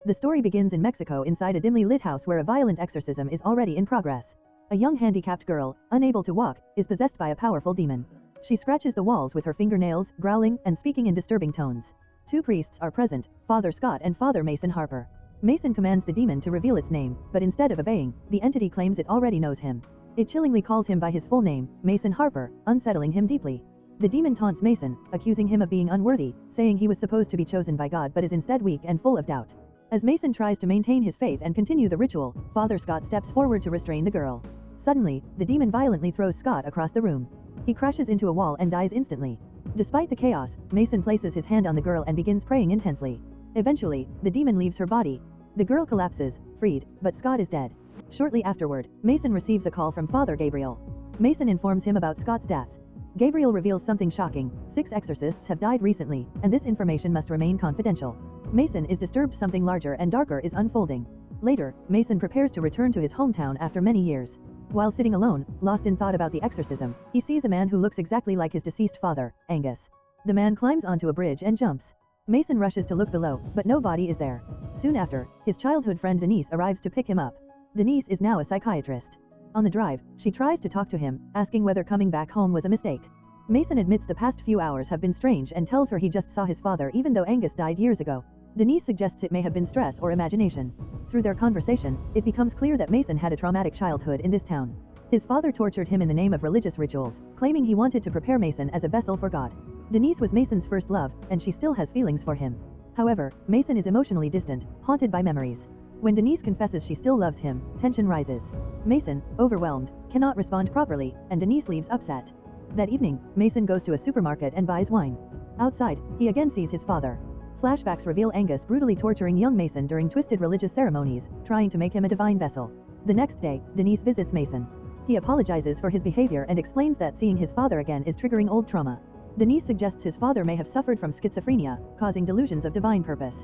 The story begins in Mexico inside a dimly lit house where a violent exorcism is already in progress. A young handicapped girl, unable to walk, is possessed by a powerful demon. She scratches the walls with her fingernails, growling and speaking in disturbing tones. Two priests are present, Father Scott and Father Mason Harper. Mason commands the demon to reveal its name, but instead of obeying, the entity claims it already knows him. It chillingly calls him by his full name, Mason Harper, unsettling him deeply. The demon taunts Mason, accusing him of being unworthy, saying he was supposed to be chosen by God but is instead weak and full of doubt. As Mason tries to maintain his faith and continue the ritual, Father Scott steps forward to restrain the girl. Suddenly, the demon violently throws Scott across the room. He crashes into a wall and dies instantly. Despite the chaos, Mason places his hand on the girl and begins praying intensely. Eventually, the demon leaves her body. The girl collapses, freed, but Scott is dead. Shortly afterward, Mason receives a call from Father Gabriel. Mason informs him about Scott's death. Gabriel reveals something shocking: 6 exorcists have died recently, and this information must remain confidential. Mason is disturbed something larger and darker is unfolding. Later, Mason prepares to return to his hometown after many years. While sitting alone, lost in thought about the exorcism, he sees a man who looks exactly like his deceased father, Angus. The man climbs onto a bridge and jumps. Mason rushes to look below, but no body is there. Soon after, his childhood friend Denise arrives to pick him up. Denise is now a psychiatrist. On the drive, she tries to talk to him, asking whether coming back home was a mistake. Mason admits the past few hours have been strange and tells her he just saw his father even though Angus died years ago. Denise suggests it may have been stress or imagination. Through their conversation, it becomes clear that Mason had a traumatic childhood in this town. His father tortured him in the name of religious rituals, claiming he wanted to prepare Mason as a vessel for God. Denise was Mason's first love, and she still has feelings for him. However, Mason is emotionally distant, haunted by memories. When Denise confesses she still loves him, tension rises. Mason, overwhelmed, cannot respond properly, and Denise leaves upset. That evening, Mason goes to a supermarket and buys wine. Outside, he again sees his father. Flashbacks reveal Angus brutally torturing young Mason during twisted religious ceremonies, trying to make him a divine vessel. The next day, Denise visits Mason. He apologizes for his behavior and explains that seeing his father again is triggering old trauma. Denise suggests his father may have suffered from schizophrenia, causing delusions of divine purpose.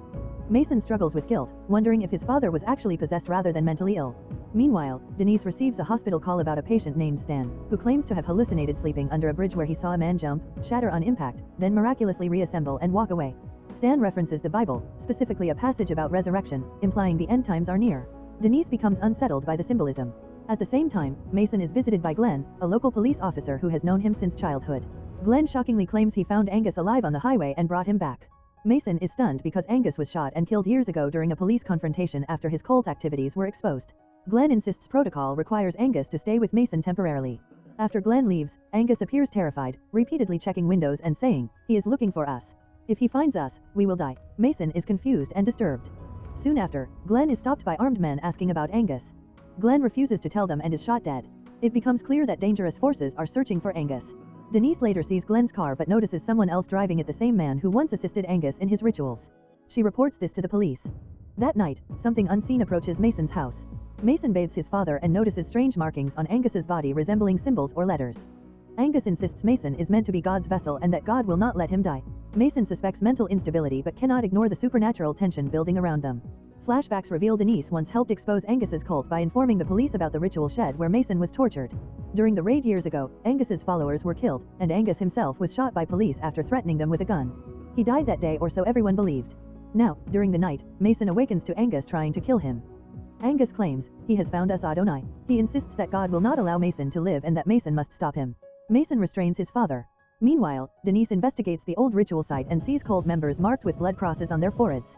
Mason struggles with guilt, wondering if his father was actually possessed rather than mentally ill. Meanwhile, Denise receives a hospital call about a patient named Stan, who claims to have hallucinated sleeping under a bridge where he saw a man jump, shatter on impact, then miraculously reassemble and walk away. Stan references the Bible, specifically a passage about resurrection, implying the end times are near. Denise becomes unsettled by the symbolism. At the same time, Mason is visited by Glenn, a local police officer who has known him since childhood. Glenn shockingly claims he found Angus alive on the highway and brought him back. Mason is stunned because Angus was shot and killed years ago during a police confrontation after his cult activities were exposed. Glenn insists protocol requires Angus to stay with Mason temporarily. After Glenn leaves, Angus appears terrified, repeatedly checking windows and saying, "He is looking for us. If he finds us, we will die." Mason is confused and disturbed. Soon after, Glenn is stopped by armed men asking about Angus. Glenn refuses to tell them and is shot dead. It becomes clear that dangerous forces are searching for Angus. Denise later sees Glenn's car but notices someone else driving it, the same man who once assisted Angus in his rituals. She reports this to the police. That night, something unseen approaches Mason's house. Mason bathes his father and notices strange markings on Angus's body resembling symbols or letters. Angus insists Mason is meant to be God's vessel and that God will not let him die. Mason suspects mental instability but cannot ignore the supernatural tension building around them. Flashbacks reveal Denise once helped expose Angus's cult by informing the police about the ritual shed where Mason was tortured. During the raid years ago, Angus's followers were killed, and Angus himself was shot by police after threatening them with a gun. He died that day, or so everyone believed. Now, during the night, Mason awakens to Angus trying to kill him. Angus claims, "He has found us, Adonai." He insists that God will not allow Mason to live and that Mason must stop him. Mason restrains his father. Meanwhile, Denise investigates the old ritual site and sees cult members marked with blood crosses on their foreheads.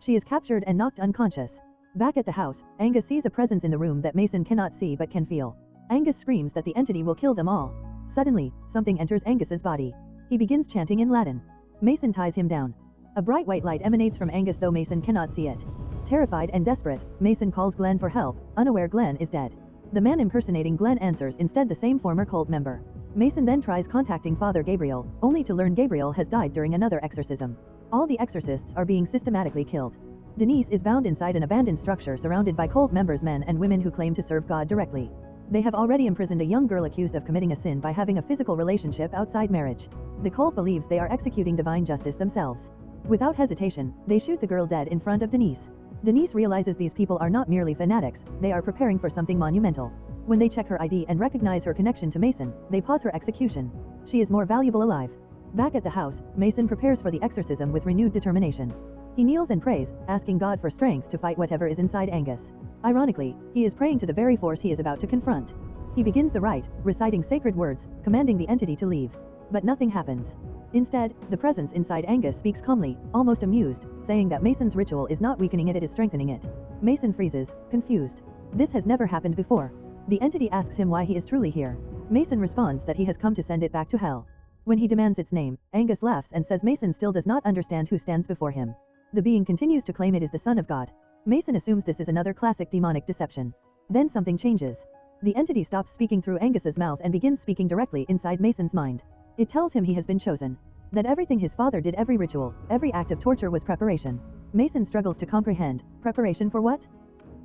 She is captured and knocked unconscious. Back at the house, Angus sees a presence in the room that Mason cannot see but can feel. Angus screams that the entity will kill them all. Suddenly, something enters Angus's body. He begins chanting in Latin. Mason ties him down. A bright white light emanates from Angus though Mason cannot see it. Terrified and desperate, Mason calls Glenn for help, unaware Glenn is dead. The man impersonating Glenn answers instead the same former cult member. Mason then tries contacting Father Gabriel, only to learn Gabriel has died during another exorcism. All the exorcists are being systematically killed. Denise is bound inside an abandoned structure surrounded by cult members, men and women who claim to serve God directly. They have already imprisoned a young girl accused of committing a sin by having a physical relationship outside marriage. The cult believes they are executing divine justice themselves. Without hesitation, they shoot the girl dead in front of Denise. Denise realizes these people are not merely fanatics, they are preparing for something monumental. When they check her ID and recognize her connection to Mason, they pause her execution. She is more valuable alive. Back at the house, Mason prepares for the exorcism with renewed determination. He kneels and prays, asking God for strength to fight whatever is inside Angus. Ironically, he is praying to the very force he is about to confront. He begins the rite, reciting sacred words, commanding the entity to leave. But nothing happens. Instead, the presence inside Angus speaks calmly, almost amused, saying that Mason's ritual is not weakening it is strengthening it. Mason freezes, confused. This has never happened before. The entity asks him why he is truly here. Mason responds that he has come to send it back to hell. When he demands its name, Angus laughs and says Mason still does not understand who stands before him. The being continues to claim it is the Son of God. Mason assumes this is another classic demonic deception. Then something changes. The entity stops speaking through Angus's mouth and begins speaking directly inside Mason's mind. It tells him he has been chosen. That everything his father did, every ritual, every act of torture was preparation. Mason struggles to comprehend. Preparation for what?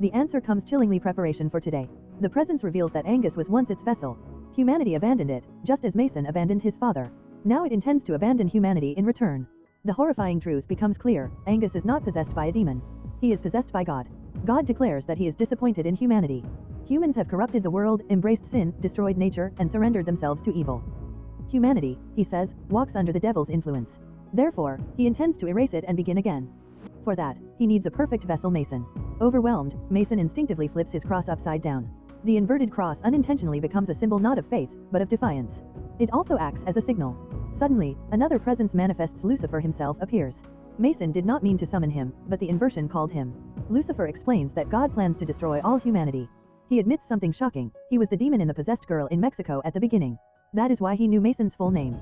The answer comes chillingly: preparation for today. The presence reveals that Angus was once its vessel. Humanity abandoned it, just as Mason abandoned his father. Now it intends to abandon humanity in return. The horrifying truth becomes clear: Angus is not possessed by a demon. He is possessed by God. God declares that he is disappointed in humanity. Humans have corrupted the world, embraced sin, destroyed nature, and surrendered themselves to evil. Humanity, he says, walks under the devil's influence. Therefore, he intends to erase it and begin again. For that, he needs a perfect vessel: Mason. Overwhelmed, Mason instinctively flips his cross upside down. The inverted cross unintentionally becomes a symbol not of faith, but of defiance. It also acts as a signal. Suddenly, another presence manifests. Lucifer himself appears. Mason did not mean to summon him, but the inversion called him. Lucifer explains that God plans to destroy all humanity. He admits something shocking: he was the demon in the possessed girl in Mexico at the beginning. That is why he knew Mason's full name.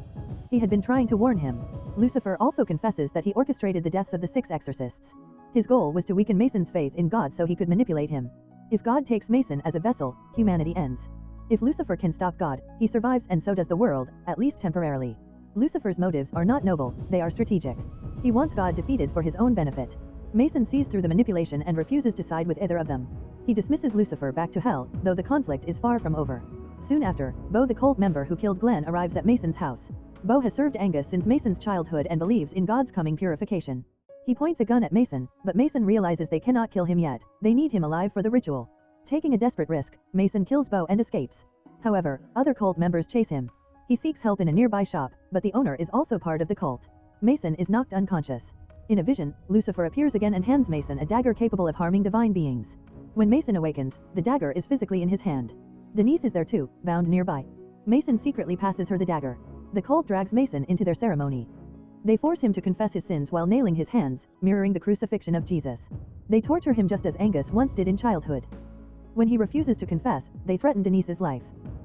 He had been trying to warn him. Lucifer also confesses that he orchestrated the deaths of the 6 exorcists. His goal was to weaken Mason's faith in God so he could manipulate him. If God takes Mason as a vessel, humanity ends. If Lucifer can stop God, he survives, and so does the world, at least temporarily. Lucifer's motives are not noble, they are strategic. He wants God defeated for his own benefit. Mason sees through the manipulation and refuses to side with either of them. He dismisses Lucifer back to hell, though the conflict is far from over. Soon after, Bo, the cult member who killed Glenn, arrives at Mason's house. Bo has served Angus since Mason's childhood and believes in God's coming purification. He points a gun at Mason, but Mason realizes they cannot kill him yet. They need him alive for the ritual. Taking a desperate risk, Mason kills Bo and escapes. However, other cult members chase him. He seeks help in a nearby shop, but the owner is also part of the cult. Mason is knocked unconscious. In a vision, Lucifer appears again and hands Mason a dagger capable of harming divine beings. When Mason awakens, the dagger is physically in his hand. Denise is there too, bound nearby. Mason secretly passes her the dagger. The cult drags Mason into their ceremony. They force him to confess his sins while nailing his hands, mirroring the crucifixion of Jesus. They torture him just as Angus once did in childhood. When he refuses to confess, they threaten Denise's life.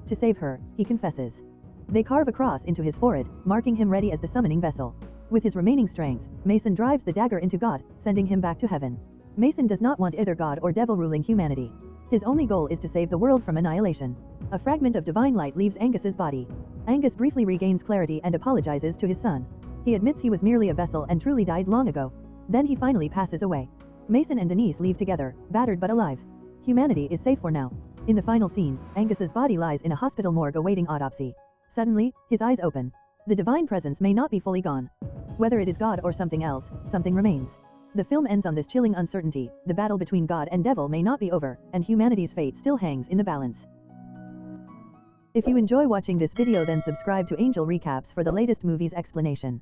To save her, he confesses. They carve a cross into his forehead, marking him ready as the summoning vessel. With his remaining strength, Mason drives the dagger into God, sending him back to heaven. Mason does not want either God or devil ruling humanity. His only goal is to save the world from annihilation. A fragment of divine light leaves Angus's body. Angus briefly regains clarity and apologizes to his son. He admits he was merely a vessel and truly died long ago. Then he finally passes away. Mason and Denise leave together, battered but alive. Humanity is safe for now. In the final scene, Angus's body lies in a hospital morgue awaiting autopsy. Suddenly, his eyes open. The divine presence may not be fully gone. Whether it is God or something else, something remains. The film ends on this chilling uncertainty: the battle between God and devil may not be over, and humanity's fate still hangs in the balance. If you enjoy watching this video, then subscribe to Angel Recaps for the latest movies explanation.